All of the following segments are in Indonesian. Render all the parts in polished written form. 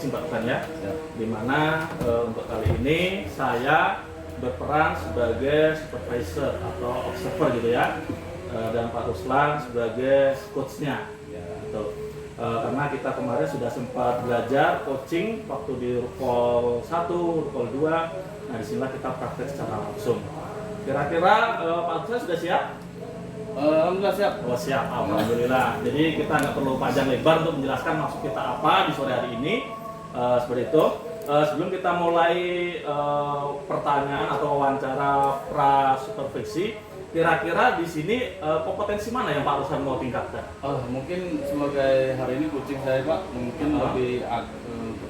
coaching Pak Ruslan ya. Ya. Dimana untuk kali ini saya berperan sebagai supervisor atau observer gitu ya, dan Pak Ruslan sebagai coachnya. Gitu. Karena kita kemarin sudah sempat belajar coaching waktu di Rukol 1, Rukol 2. Nah disinilah kita praktek secara langsung. Kira-kira Pak Ruslan sudah siap? Alhamdulillah siap. Oh siap, alhamdulillah. Jadi kita nggak perlu panjang lebar untuk menjelaskan maksud kita apa di sore hari ini. Seperti itu. Sebelum kita mulai pertanyaan atau wawancara pra supervisi, kira-kira di sini kompetensi mana yang Pak Ruslan mau tingkatkan? Mungkin sebagai hari ini coaching saya Pak, mungkin lebih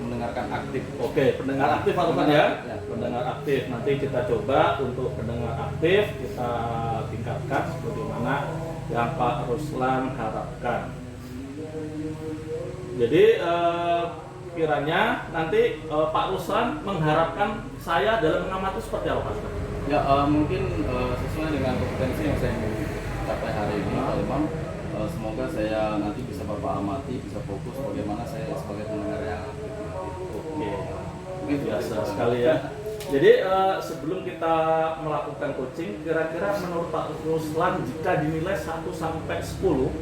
mendengarkan aktif. Oke, pendengar aktif Pak Ruslan ya. Ya. Pendengar aktif. Nanti kita coba untuk pendengar aktif kita tingkatkan sebagaimana yang Pak Ruslan harapkan. Jadi kiranya nanti Pak Ruslan mengharapkan saya dalam mengamati seperti apa Pak Ruslan? Ya, mungkin sesuai dengan kompetensi yang saya ingin capai hari ini Pak Imam, semoga saya nanti bisa Bapak amati, bisa fokus bagaimana saya sebagai pendengar yang aktif. Oke, Mungkin biasa sekali ya. Jadi sebelum kita melakukan coaching, kira-kira menurut Pak Ruslan jika dinilai 1 sampai 10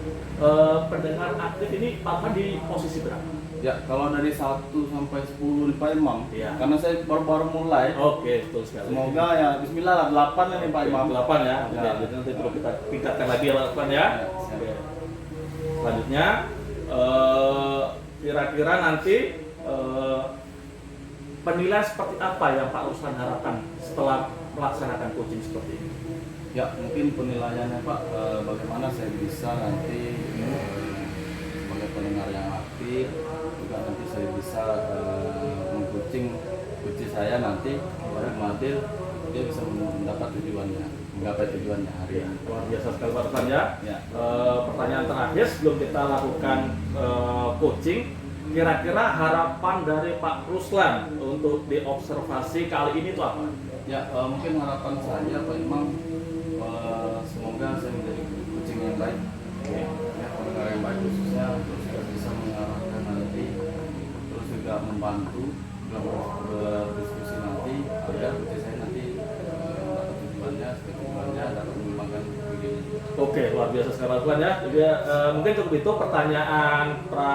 pendengar aktif ini Pak Ruslan di posisi berapa? Ya, kalau dari 1 sampai 10 nih Pak Imam, Iya. karena saya baru-baru mulai, Oke, betul sekali. semoga ya Bismillah lah 8 nih Pak Imam. 8 ya. Oke, Ya. jadi nanti perlu kita tingkatkan lagi ya Pak Ruslan ya. siap. Oke. Selanjutnya kira-kira nanti penilaian seperti apa yang Pak Ruslan harapkan setelah melaksanakan coaching seperti ini? Ya, mungkin penilaiannya Pak, bagaimana saya bisa nanti sebagai pendengar yang aktif, juga nanti saya bisa mengcoaching saya nanti orang Madil, dia bisa mendapat tujuannya, menggapai tujuannya hari ini. Luar biasa sekali Pak Ruslan ya. Ya. Pertanyaan terakhir sebelum kita lakukan coaching, kira-kira harapan dari Pak Ruslan untuk diobservasi kali ini itu apa? Ya, mungkin harapan saya Pak Imam, semoga saya menjadi coaching yang baik, ya, pendengar yang baik khususnya, terus juga bisa mengarahkan nanti, terus juga membantu dalam berdiskusi nanti agar coaching saya nanti dapat tujuannya dapat mengembangkan begini. Oke, luar biasa sekali Pak Ruslan ya. Jadi mungkin cukup itu pertanyaan pra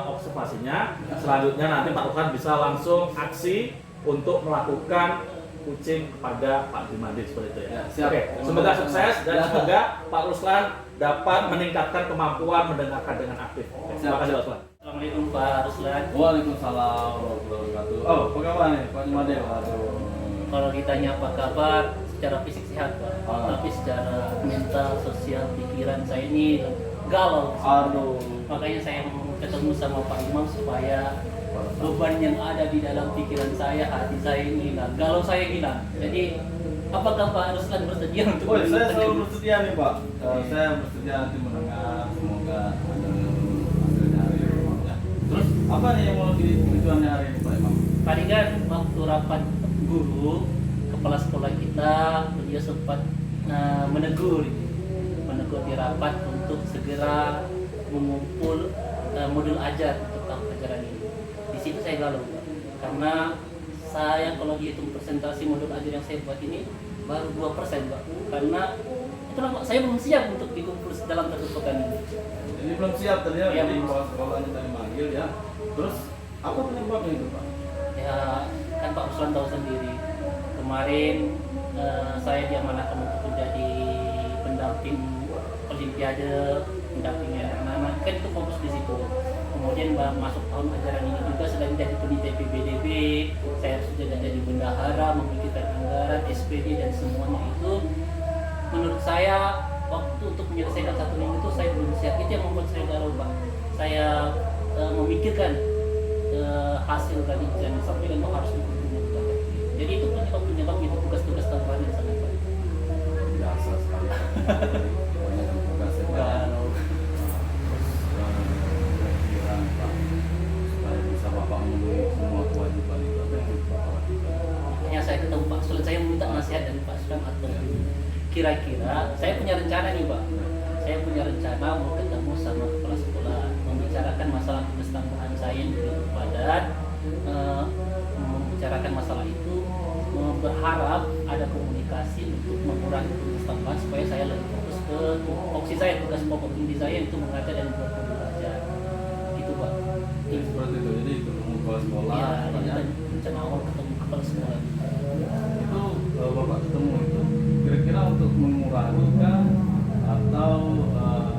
observasinya. Selanjutnya nanti Pak Ruslan bisa langsung aksi untuk melakukan coaching kepada Pak Jumadi seperti itu ya. Ya, siap. Oke, semoga sukses dan semoga Pak Ruslan dapat meningkatkan kemampuan mendengarkan dengan aktif. Oke, terima kasih Pak Ruslan. Assalamualaikum Pak Ruslan. Waalaikumsalam warahmatullahi wabarakatuh. Oh, apa kabar nih Pak Jumadi? Kalau ditanya apa kabar, secara fisik sehat Pak. Ah. Tapi secara mental, sosial, pikiran saya ini galau. Aduh. Makanya saya mau ketemu sama Pak Imam supaya beban yang ada di dalam pikiran saya, hati saya ini hilang. Galau saya hilang. Jadi apakah Pak Ruslan bersedia untuk Oh, saya mendengarkan selalu ini? bersedia nih Pak. Saya bersedia nanti mendengar, semoga ada hasilnya hari ini. Ya. Terus apa nih yang mau tujuannya hari ini Pak Imam? Tadi kan waktu rapat guru, kepala sekolah kita, beliau sempat menegur di rapat untuk segera mengumpul modul ajar untuk tahun ajaran ini. Di situ saya galau, Pak. Karena saya kalau dihitung presentasi modul ajar yang saya buat ini baru 2%, Pak. Karena itulah Pak, saya belum siap untuk dikumpul dalam satu pekan ini. Ini belum siap tadi ya, Iya, jadi belum. kepala sekolahnya tadi manggil ya. Terus apa penyebabnya itu Pak? Ya kan Pak Ruslan tahu sendiri, kemarin saya diamanahkan untuk menjadi pendamping olimpiade, pendamping anak-anak, kan itu fokus di situ. Kemudian masuk tahun ajaran ini juga sedang jadi panitia PBDB, saya sudah jadi bendahara, memikirkan anggaran, SPD dan semuanya itu. Menurut saya waktu untuk menyelesaikan satu minggu itu saya belum siap. Itu yang membuat saya galau Pak. Saya memikirkan hasil tadi yang disampaikan itu harus dikumpulkan. Jadi itu penyebab itu tugas-tugas tambahan yang sangat baik. Biasa sekali. Banyak tugas ya Pak. Kalau Pikiran Pak, supaya bisa Bapak memenuhi semua kewajiban itu apa yang Bapak lakukan? makanya saya ketemu Pak Sultan, saya minta nasihat dari Pak Sultan atau kira-kira saya punya rencana nih Pak. Saya punya rencana mau ketemu sama kepala sekolah, membicarakan masalah tugas tambahan saya yang begitu padat, eh, membicarakan masalah itu, berharap ada komunikasi untuk mengurangi tugas tambahan supaya saya lebih fokus ke tupoksi saya, tugas pokok inti saya itu mengajar dan buat belajar. Gitu Pak. Jadi seperti itu. Jadi ketemu kepala sekolah, Iya, ini tanya. kan rencana awal ketemu kepala sekolah. Itu bapak ketemu itu kira-kira untuk mengurangi kah atau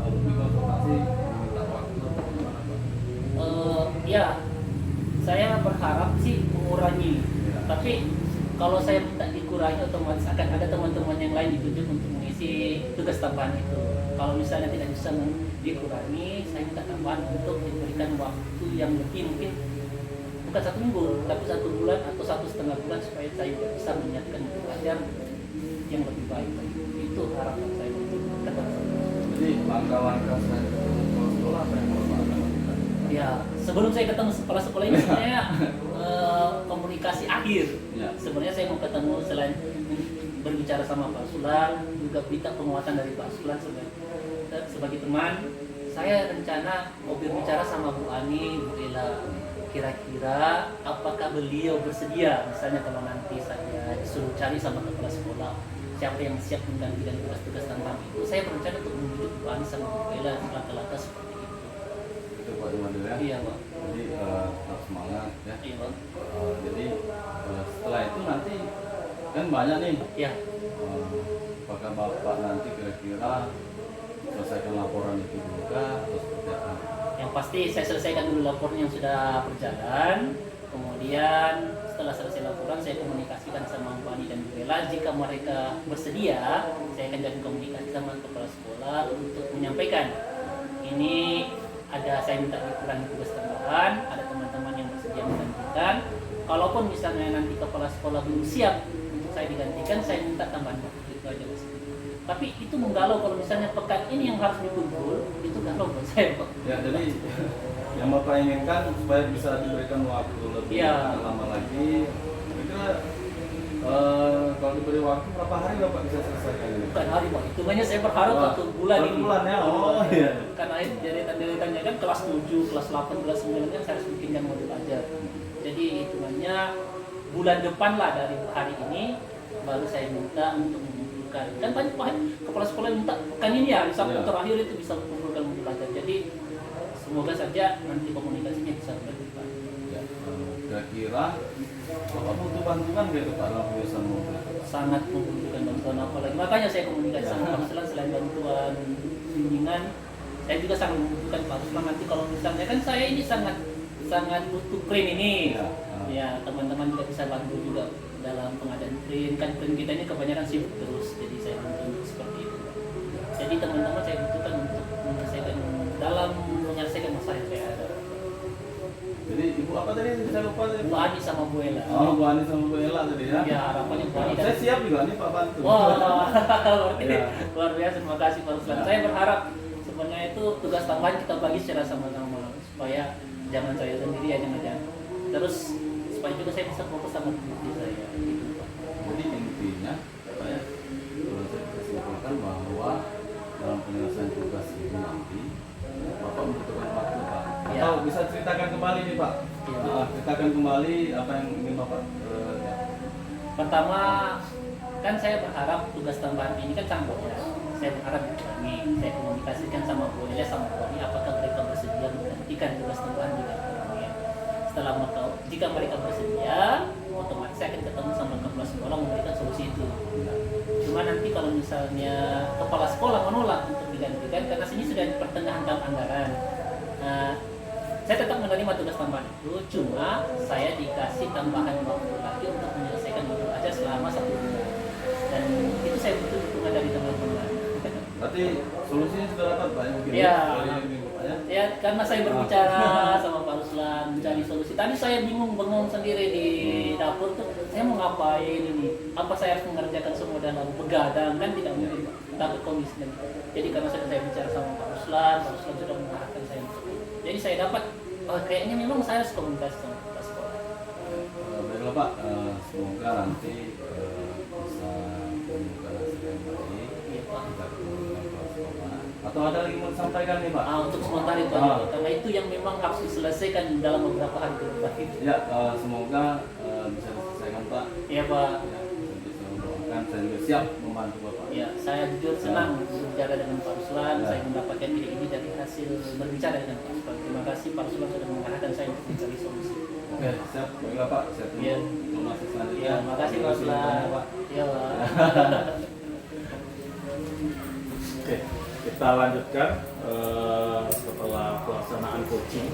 lebih konsultasi minta waktu atau gimana Pak? Ya, saya berharap sih mengurangi. Ya. Tapi kalau saya minta dikurangi, otomatis akan ada teman-teman yang lain ditunjuk untuk mengisi tugas tambahan itu. Kalau misalnya tidak bisa dikurangi, saya minta tambahan untuk diberikan waktu yang lebih, mungkin bukan 1 minggu, tapi 1 bulan atau 1,5 bulan supaya saya bisa menyiapkan untuk belajar yang lebih baik. Itu harapan saya untuk depan. Jadi langkah-langkah saya ketemu kepala sekolah apa yang bapak akan lakukan? Ya, sebelum saya ketemu kepala sekolah ini sebenarnya komunikasi akhir. Ya. Sebenarnya saya mau ketemu selain berbicara sama Pak Sulan, juga minta penguatan dari Pak Sulan sebagai teman. Saya rencana mau berbicara sama Bu Ani, Bu Ella. Kira-kira apakah beliau bersedia, misalnya kalau nanti saya disuruh cari sama kepala sekolah siapa yang siap menggantikan tugas-tugas tambahan itu, saya berencana untuk membujuk Bu Ani sama Bu Ella langkah-langkah seperti itu. Itu Pak Jumadil ya. Iya Pak. Jadi tetap semangat ya. Iya Pak. Jadi setelah itu nanti kan banyak nih. Ya. Apakah bapak nanti kira-kira selesaikan laporan itu juga atau seperti apa? Yang pasti saya selesaikan dulu laporan yang sudah berjalan. Kemudian setelah selesai laporan saya komunikasikan sama Bu Ani dan Bu Ella. Jika mereka bersedia, saya akan jadi komunikasi sama kepala sekolah untuk menyampaikan ini ada saya minta dikurangi tugas tambahan, ada teman-teman yang bersedia menggantikan. Kalaupun misalnya nanti kepala sekolah belum siap untuk saya digantikan, saya minta tambahan waktu itu aja Mas. Tapi itu menggalau kalau misalnya pekan ini yang harus dikumpul, itu galau buat saya Pak. Ya, jadi yang bapak inginkan supaya bisa diberikan waktu lebih Ya. lama lagi. Kira-kira kalau diberi waktu berapa hari bapak bisa selesaikan ini? Bukan hari Pak, hitungannya saya berharap Wah, 1 bulan satu ini. bulan ya? Oh, iya. Karena deretan-deretannya kan kelas 7, kelas 8, kelas 9 kan saya harus bikin yang mau belajar. Jadi hitungannya bulan depan lah dari hari ini baru saya minta untuk mengumpulkan. Kan banyak Pak, kepala sekolah minta pekan ini ya, Sabtu Ya. terakhir itu bisa mengumpulkan untuk belajar. Jadi semoga saja nanti komunikasinya bisa berjalan. Ya, kira-kira bapak butuh bantuan gitu Pak dalam penyelesaian mobil? Sangat membutuhkan bantuan apalagi. Makanya saya komunikasi sama Pak Ruslan selain bantuan bimbingan, saya juga sangat membutuhkan Pak Ruslan nanti kalau misalnya kan saya ini sangat butuh print ini. Ya. Ya, teman-teman juga bisa bantu juga dalam pengadaan print. Kan print kita ini kebanyakan sibuk terus, jadi saya bantu seperti itu. Jadi teman-teman saya butuhkan untuk menyelesaikan masalah yang saya ada. Jadi ibu apa tadi? Saya lupa tadi. Bu Ani sama Bu Ella. Oh, Bu Ani sama Bu Ella tadi ya? Ya, harapannya Bu Ani Saya dan siap juga nih Pak bantu. wah, Ya. luar biasa, terima kasih Pak Ruslan. Saya berharap sebenarnya itu tugas tambahan kita bagi secara sama-sama supaya jangan saya sendiri aja ngejar. Terus supaya juga saya bisa fokus sama diri saya gitu Pak. Jadi intinya saya kalau saya kesimpulan bahwa dalam penyelesaian tugas ini nanti Bapak membutuhkan waktu Pak. Ya. Atau bisa ceritakan kembali nih Pak. Ya. Ceritakan kembali apa yang ingin Bapak. Pertama kan saya berharap tugas tambahan ini kan sangat banyak. Saya berharap dikurangi. Saya komunikasikan sama Bu Ella sama Bu Ani apakah mereka bersedia menggantikan tugas tambahan juga dikurangi. Setelah mereka, jika mereka bersedia, otomatis saya akan ketemu sama kepala sekolah memberikan solusi itu. Cuma nanti kalau misalnya kepala sekolah menolak untuk digantikan karena sini sudah di pertengahan tahun anggaran, saya tetap menerima tugas tambahan itu. Cuma saya dikasih tambahan waktu lagi untuk menyelesaikan modul aja selama 1 bulan. Dan itu saya butuh dukungan dari teman-teman. Berarti solusinya sudah dapat Pak mungkin Ya. dari ini Bapak ya. Ya, karena saya berbicara sama Pak Ruslan mencari solusi. Tadi saya bengong sendiri di dapur tuh. Saya mau ngapain ini? Apa saya harus mengerjakan semua dalam begadang? Kan tidak mungkin. Takut komisi. Jadi karena saya bicara sama Pak Ruslan sudah mengarahkan saya. Jadi saya dapat kayaknya memang saya harus komunikasi sama Pak sekolah. Baiklah Pak, semoga nanti bisa menemukan hasil yang baik. Iya Pak. Kita ketemu dengan kepala sekolah. Atau ada lagi mau disampaikan nih Pak? Untuk sementara itu aja, karena itu yang memang harus diselesaikan dalam beberapa hari ke depan. Ya, semoga bisa diselesaikan Pak. Iya Pak. Ya, bisa mendoakan, saya juga siap membantu Bapak. Ya, saya jujur senang berbicara dengan Pak Ruslan. Saya mendapatkan ide-ide dari hasil berbicara dengan Pak Ruslan. Terima kasih Pak Ruslan sudah mengarahkan saya untuk mencari solusi. Oke, siap. Baiklah Pak, saya tunggu Iya. informasi selanjutnya. Ya, makasih Pak Ruslan. banyak, Pak. Iya Pak. Oke, kita lanjutkan setelah pelaksanaan coaching.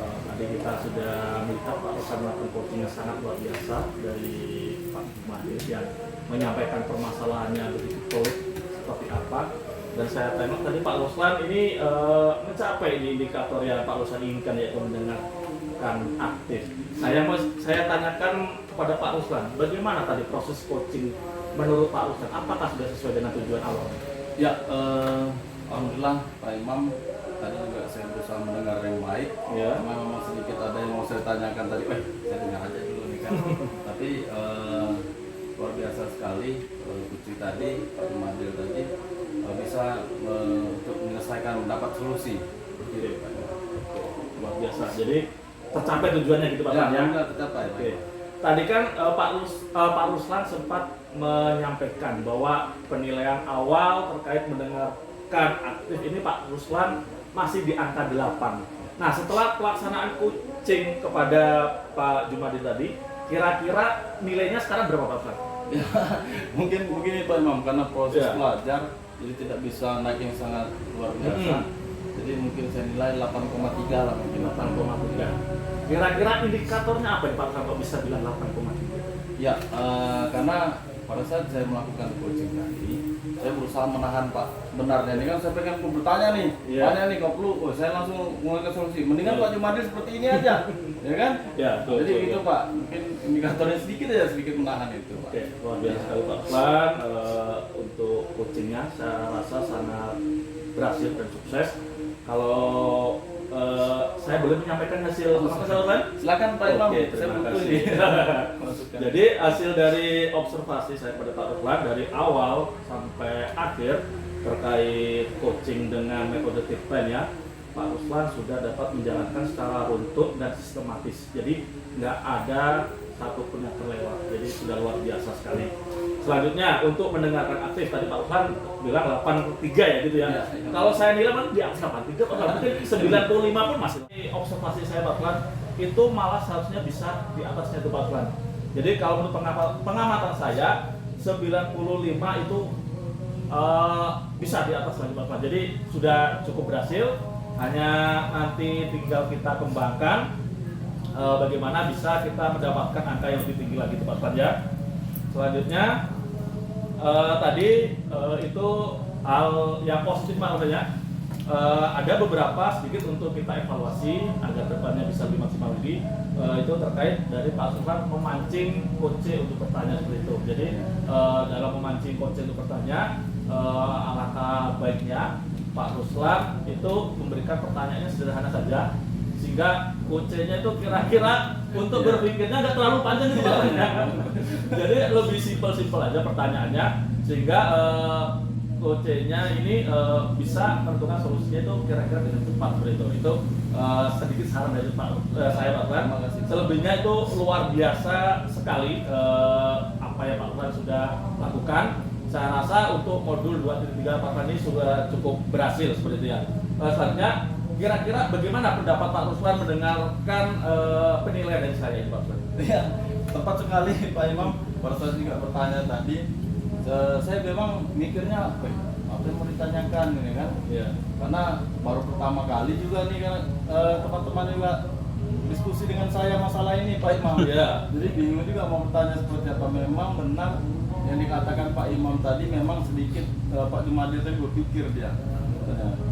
Tadi kita sudah melihat Pak Ruslan melakukan coaching yang sangat luar biasa dari Pak Jumadil yang menyampaikan permasalahannya begitu pelik seperti apa. Dan saya tengok tadi Pak Ruslan ini mencapai di indikator yang Pak Ruslan inginkan, yaitu mendengarkan aktif. Saya tanyakan kepada Pak Ruslan, bagaimana tadi proses coaching menurut Pak Ruslan? Apakah sudah sesuai dengan tujuan awal? Ya, alhamdulillah Pak Imam, tadi juga saya berusaha mendengar yang baik. Ya. Cuma memang sedikit ada yang mau saya tanyakan tadi. Saya dengar aja dulu nih kan. Tapi luar biasa sekali Putri tadi, Pak Jumadil tadi bisa untuk menyelesaikan, mendapat solusi. Seperti itu Pak Imam. Luar biasa. Jadi tercapai tujuannya gitu Pak Ya, Ruslan ya? alhamdulillah tercapai Pak Oke. Imam. Tadi kan Pak Ruslan sempat menyampaikan bahwa penilaian awal terkait mendengarkan aktif ini Pak Ruslan masih di angka 8. Nah, setelah pelaksanaan coaching kepada Pak Jumadil tadi, kira-kira nilainya sekarang berapa Pak Ruslan? Ya, mungkin ini Pak Imam, karena proses Ya. belajar jadi tidak bisa naik yang sangat luar biasa. Jadi mungkin saya nilai 8,3 lah mungkin. 8,3. Kira-kira indikatornya apa nih Pak Ruslan kok bisa bilang 8,3? Ya, karena pada saat saya melakukan coaching tadi, saya berusaha menahan Pak. Benarnya ini kan saya pengen bertanya nih, Iya. tanya nih kok perlu, saya langsung mulai ke solusi. Mendingan Iya. Pak Jumadil seperti ini aja, ya kan? Ya, betul, Jadi betul, gitu betul. Pak, mungkin indikatornya sedikit aja, sedikit menahan itu Pak. Oke, luar biasa sekali Pak Ruslan. Untuk coachingnya saya rasa sangat berhasil dan sukses. Kalau saya boleh menyampaikan hasil Ruslan? Silakan Pak Imam, Oke, saya terima butuh kasih. ini. Masukan. Jadi hasil dari observasi saya pada Pak Ruslan dari awal sampai akhir terkait coaching dengan metode tip plan ya, Pak Ruslan sudah dapat menjalankan secara runtut dan sistematis. Jadi nggak ada satupun yang terlewat. Jadi sudah luar biasa sekali. Selanjutnya untuk mendengarkan aktif tadi Pak Ruslan bilang 83 ya gitu ya. Iya, iya. Kalau saya nilai kan di atas 83 Pak Ruslan, mungkin 95 pun masih. Observasi saya Pak Ruslan itu malah seharusnya bisa di atasnya itu Pak Ruslan. Jadi kalau menurut pengamatan saya 95 itu bisa di atas lagi Pak Ruslan. Jadi sudah cukup berhasil. Hanya nanti tinggal kita kembangkan bagaimana bisa kita mendapatkan angka yang lebih tinggi lagi Pak Ruslan ya. Selanjutnya tadi itu hal yang positif Pak Ruslan ya. Ada beberapa sedikit untuk kita evaluasi agar depannya bisa lebih maksimal lagi. Itu terkait dari Pak Ruslan memancing coach untuk bertanya seperti itu. Jadi dalam memancing coach untuk bertanya, alangkah baiknya Pak Ruslan itu memberikan pertanyaannya sederhana saja, sehingga coachnya itu kira-kira untuk berpikirnya nggak terlalu panjang gitu Pak Ruslan ya. Jadi lebih simpel aja pertanyaannya, sehingga coachnya ini bisa menentukan solusinya itu kira-kira dengan cepat seperti itu. Itu sedikit saran dari saya Pak Ruslan. Terima kasih. Selebihnya itu luar biasa sekali apa yang Pak Ruslan sudah lakukan. Saya rasa untuk modul 2.3 Pak Ruslan ini sudah cukup berhasil seperti itu ya. Selanjutnya, kira-kira bagaimana pendapat Pak Ruslan mendengarkan penilaian dari saya ini Pak Ruslan? Iya, tepat sekali Pak Imam. Pada saat juga bertanya tadi, saya memang mikirnya apa yang mau ditanyakan ini kan? Iya. Karena baru pertama kali juga nih kan teman-teman juga diskusi dengan saya masalah ini Pak Imam. Iya. Jadi bingung juga mau bertanya seperti apa. Memang benar yang dikatakan Pak Imam tadi, memang sedikit Pak Jumadil tadi berpikir dia.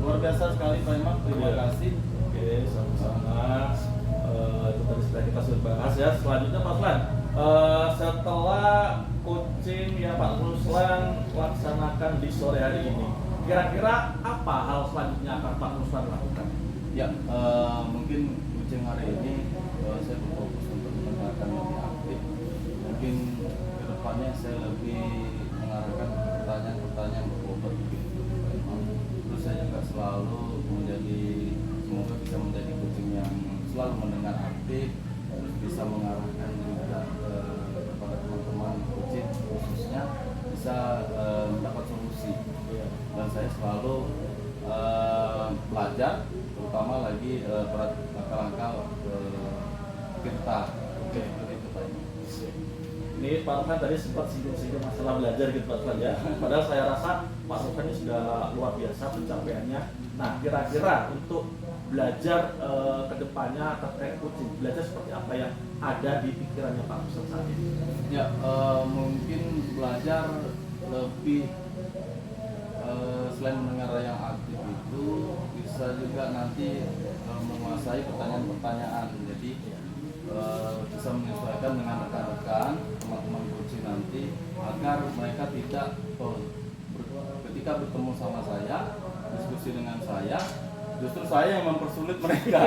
Luar biasa sekali Pak Imam. Terima Iya. kasih. Oke, sama-sama. Itu tadi sudah kita sudah bahas ya. Selanjutnya Pak Ruslan, setelah coaching ya Pak Ruslan laksanakan di sore hari ini, kira-kira apa hal selanjutnya akan Pak Ruslan lakukan? Ya, mungkin coaching hari ini saya berfokus untuk mendengarkan lebih aktif. Mungkin kedepannya saya lebih mengarahkan pertanyaan-pertanyaan berbobot begitu. Terus saya bisa mendapat solusi. Iya. Dan saya selalu belajar, terutama lagi berat langkah-langkah kita. Oke. Seperti itu Pak Imam. Ini Pak Ruslan tadi sempat singgung-singgung masalah belajar gitu Pak Ruslan ya. Padahal saya rasa Pak Ruslan ini sudah luar biasa pencapaiannya. Nah, kira-kira untuk belajar ke depannya terkait kucing, belajar seperti apa yang ada di pikirannya Pak Ruslan saat ini? Ya, mungkin belajar lebih selain mendengar yang aktif itu bisa juga nanti menguasai pertanyaan-pertanyaan. Jadi bisa menyesuaikan dengan rekan-rekan teman-teman coaching nanti agar mereka tidak ketika bertemu sama saya, diskusi dengan saya, justru saya yang mempersulit mereka.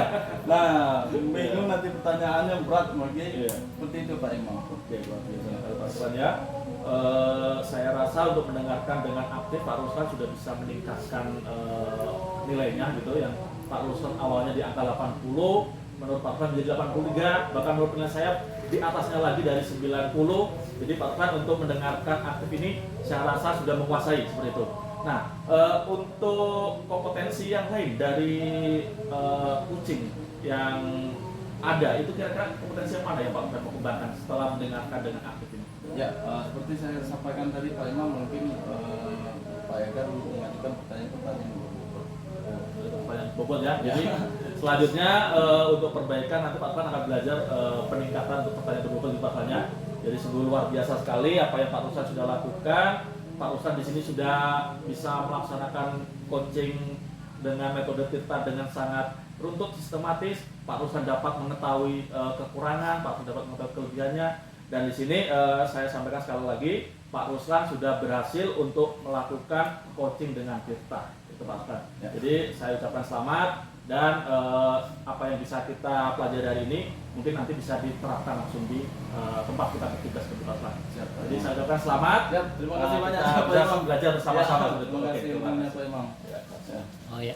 Nah, bingung nanti pertanyaannya berat lagi. Seperti itu Pak Imam. Oke, luar biasa Pak Ruslan ya. Saya rasa untuk mendengarkan dengan aktif Pak Ruslan sudah bisa meningkatkan nilainya gitu, yang Pak Ruslan awalnya di angka 80, menurut Pak Ruslan menjadi 83, bahkan menurut penilaian saya di atasnya lagi dari 90. Jadi Pak Ruslan untuk mendengarkan aktif ini saya rasa sudah menguasai seperti itu. Nah, untuk kompetensi yang lain dari kucing yang ada, itu kira-kira kompetensi yang mana yang Pak Ruslan mau kembangkan setelah mendengarkan dengan aktif ini? Ya, seperti saya sampaikan tadi Pak Imam, mungkin Pak Edgar mengajukan pertanyaan-pertanyaan bobot ya. Jadi selanjutnya untuk perbaikan nanti Pak Ruslan akan belajar peningkatan untuk pertanyaan berbobot di Pak Ruslan ya. Jadi sungguh luar biasa sekali apa yang Pak Ruslan sudah lakukan. Pak Ruslan di sini sudah bisa melaksanakan coaching dengan metode Tirta dengan sangat runtut, sistematis. Pak Ruslan dapat mengetahui kekurangan, Pak Ruslan dapat mengetahui kelebihannya. Dan di sini saya sampaikan sekali lagi, Pak Ruslan sudah berhasil untuk melakukan coaching dengan Tirta. Itu Pak Ruslan. Ya. Jadi saya ucapkan selamat dan apa yang bisa kita pelajari hari ini mungkin nanti bisa diterapkan langsung di tempat kita bertugas ke Pak Ruslan. Jadi saya ucapkan selamat. Ya, terima kasih banyak Kita Pak bisa Imam. belajar bersama-sama. Ya, terima kasih banyak Pak Imam. Ya. Oh ya.